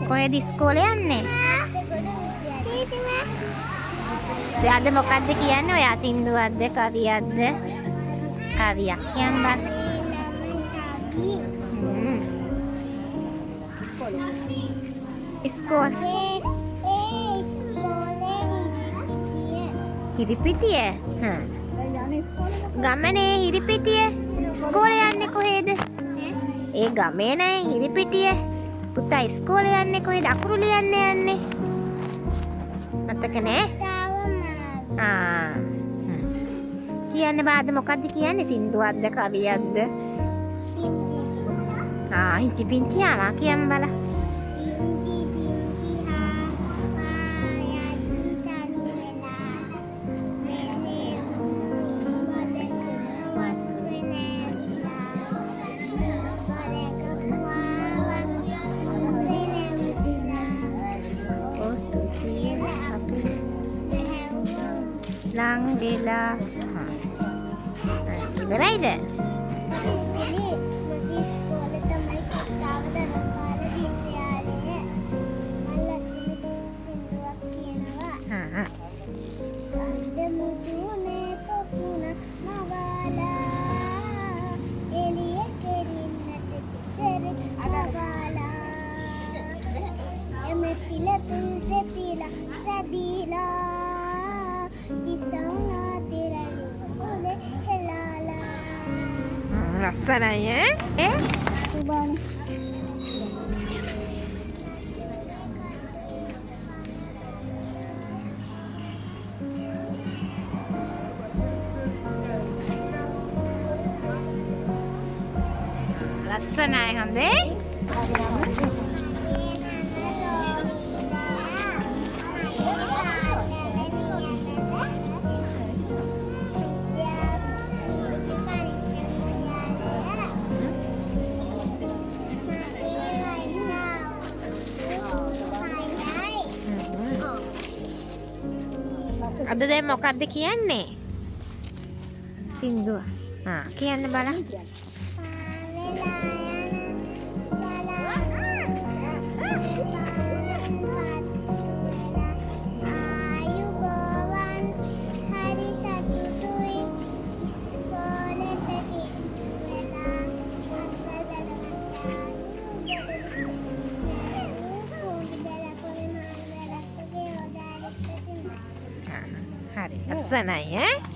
කොහෙද ඉස්කෝලේ යන්නේ? අද මොකද්ද කියන්නේ? ඔයා සින්දුවක්ද කවියක්ද? කවියක් කියන්න බං. ඉස්කෝලේ හිරිපිටිය? ගමනේ හිරිපිටිය. ඉස්කෝලේ යන්නේ කොහෙද? ඒ ගමේ නෑ හිරිපිටිය. පුතා ඉස්කෝලේ යන්නේ කොහෙද? අකුරු ලියන්න යන්නේ. මතක නෑ? කියන්න බාද මොකද්ද කියන්නේ? සින්දුවක්ද කවියක්ද? හිංචි පිංචි ආවා කියන්න බලා. lang dela ඉවරයිද? ලස්සනයි ඈ ලස්සනයි හොඳේ. අද දැන් මොකද්ද කියන්නේ? සින්දුව. කියන්න බලන්න. හරි ලස්සනයි ඈ